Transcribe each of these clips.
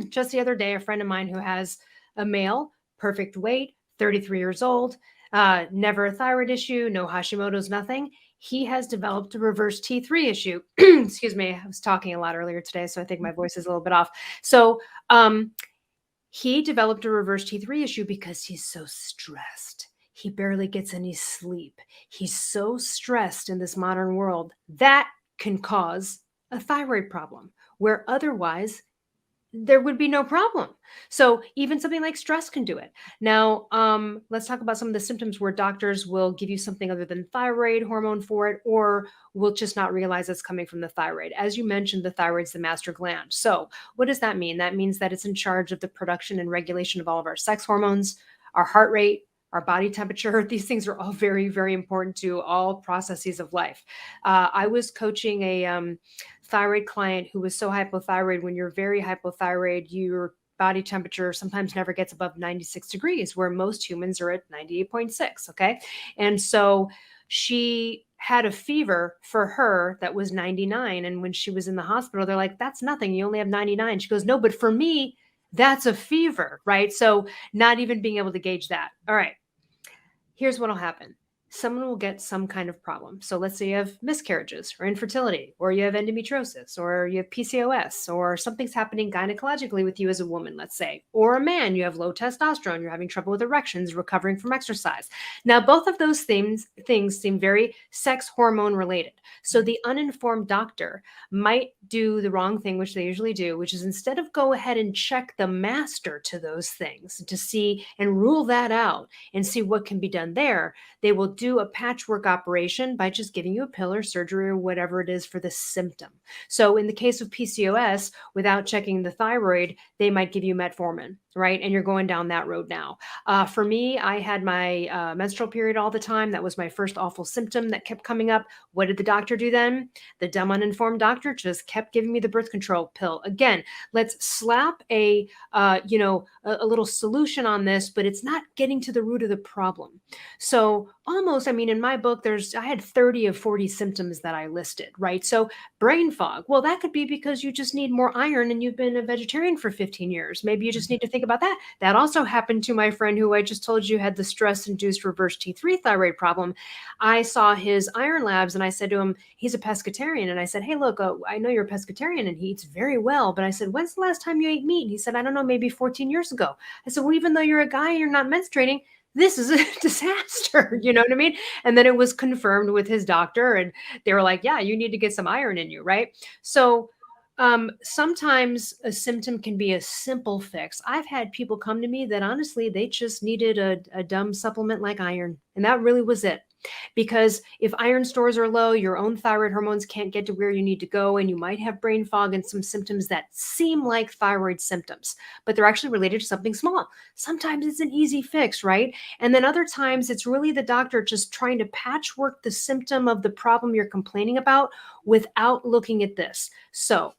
Just the other day, a friend of mine who has a male, perfect weight, 33 years old, never a thyroid issue, no Hashimoto's, nothing. He has developed a reverse T3 issue. Excuse me, I was talking a lot earlier today, so I think my voice is a little bit off. So he developed a reverse T3 issue because he's so stressed. He barely gets any sleep. He's so stressed in this modern world that can cause a thyroid problem, where otherwise there would be no problem. So even something like stress can do it. Now, let's talk about some of the symptoms where doctors will give you something other than thyroid hormone for it, or will just not realize it's coming from the thyroid. As you mentioned, the thyroid's the master gland. So what does that mean? That means that it's in charge of the production and regulation of all of our sex hormones, our heart rate, our body temperature. These things are all very, very important to all processes of life. I was coaching a thyroid client who was so hypothyroid. When you're very hypothyroid, your body temperature sometimes never gets above 96 degrees, where most humans are at 98.6. Okay. And so she had a fever for her that was 99. And when she was in the hospital, they're like, that's nothing. You only have 99. She goes, no, but for me, that's a fever, right? So not even being able to gauge that. All right. Here's what'll happen. Someone will get some kind of problem. So let's say you have miscarriages or infertility, or you have endometriosis, or you have PCOS, or something's happening gynecologically with you as a woman, let's say, or a man, you have low testosterone, you're having trouble with erections, recovering from exercise. Now, both of those things seem very sex hormone related. So the uninformed doctor might do the wrong thing, which they usually do, which is instead of go ahead and check the master to those things to see and rule that out and see what can be done there, they will do a patchwork operation by just giving you a pill or surgery or whatever it is for the symptom. So in the case of PCOS, without checking the thyroid, they might give you metformin, right? And you're going down that road now. For me, I had my menstrual period all the time. That was my first awful symptom that kept coming up. What did the doctor do then? The dumb, uninformed doctor just kept giving me the birth control pill. Again, let's slap a little solution on this, but it's not getting to the root of the problem. So almost, I mean, in my book, I had 30 of 40 symptoms that I listed, right? So brain fog, well, that could be because you just need more iron and you've been a vegetarian for 15 years. Maybe you just need to think about that. That also happened to my friend who I just told you had the stress-induced reverse T3 thyroid problem. I saw his iron labs and I said to him, he's a pescatarian. And I said, hey, look, I know you're a pescatarian and he eats very well. But I said, when's the last time you ate meat? And he said, I don't know, maybe 14 years ago. I said, well, even though you're a guy and you're not menstruating, this is a disaster. You know what I mean? And then it was confirmed with his doctor and they were like, yeah, you need to get some iron in you. Right. So sometimes a symptom can be a simple fix. I've had people come to me that honestly, they just needed a dumb supplement like iron. And that really was it. Because if iron stores are low, your own thyroid hormones can't get to where you need to go, and you might have brain fog and some symptoms that seem like thyroid symptoms, but they're actually related to something small. Sometimes it's an easy fix, right? And then other times it's really the doctor just trying to patchwork the symptom of the problem you're complaining about without looking at this. So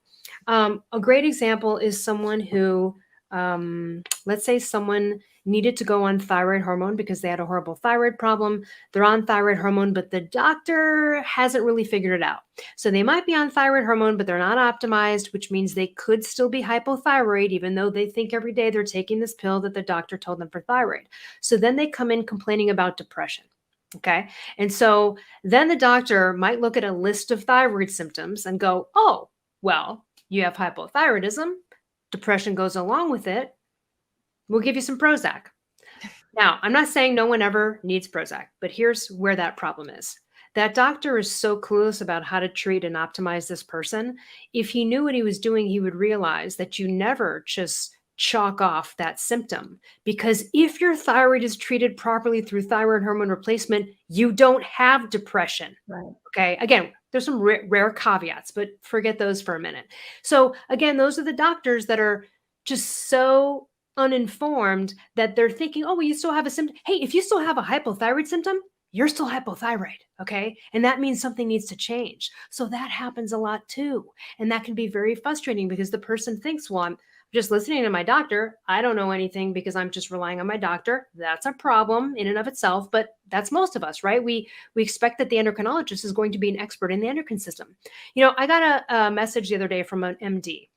a great example is someone who, let's say someone needed to go on thyroid hormone because they had a horrible thyroid problem. They're on thyroid hormone, but the doctor hasn't really figured it out. So they might be on thyroid hormone, but they're not optimized, which means they could still be hypothyroid, even though they think every day they're taking this pill that the doctor told them for thyroid. So then they come in complaining about depression. Okay. And so then the doctor might look at a list of thyroid symptoms and go, oh, well, you have hypothyroidism. Depression goes along with it. We'll give you some Prozac. Now, I'm not saying no one ever needs Prozac, but here's where that problem is. That doctor is so clueless about how to treat and optimize this person. If he knew what he was doing, he would realize that you never just chalk off that symptom, because if your thyroid is treated properly through thyroid hormone replacement, you don't have depression. Right. Okay. Again, there's some rare caveats, but forget those for a minute. So again, those are the doctors that are just so uninformed that they're thinking, oh, well, you still have a symptom. Hey, if you still have a hypothyroid symptom, you're still hypothyroid. Okay. And that means something needs to change. So that happens a lot too. And that can be very frustrating because the person thinks, well, I'm just listening to my doctor. I don't know anything because I'm just relying on my doctor. That's a problem in and of itself, but that's most of us, right? We expect that the endocrinologist is going to be an expert in the endocrine system. You know, I got a message the other day from an MD.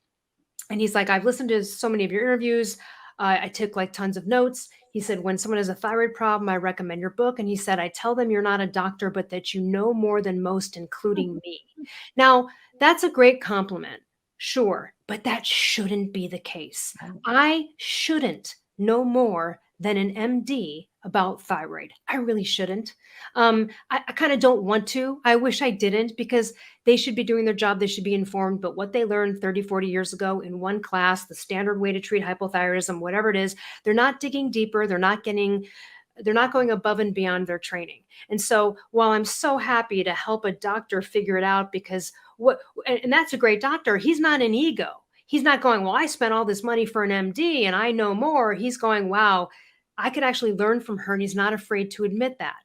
And he's like, I've listened to so many of your interviews. I took like tons of notes. He said, when someone has a thyroid problem, I recommend your book. And he said, I tell them you're not a doctor, but that you know more than most, including me. Now, that's a great compliment. Sure. But that shouldn't be the case. I shouldn't know more than an MD about thyroid. I really shouldn't. I kind of don't want to. I wish I didn't, because they should be doing their job. They should be informed. But what they learned 30, 40 years ago in one class, the standard way to treat hypothyroidism, whatever it is, they're not digging deeper. They're not going above and beyond their training. And so while I'm so happy to help a doctor figure it out, because and that's a great doctor, he's not an ego. He's not going, well, I spent all this money for an MD and I know more. He's going, wow, I could actually learn from her. And he's not afraid to admit that.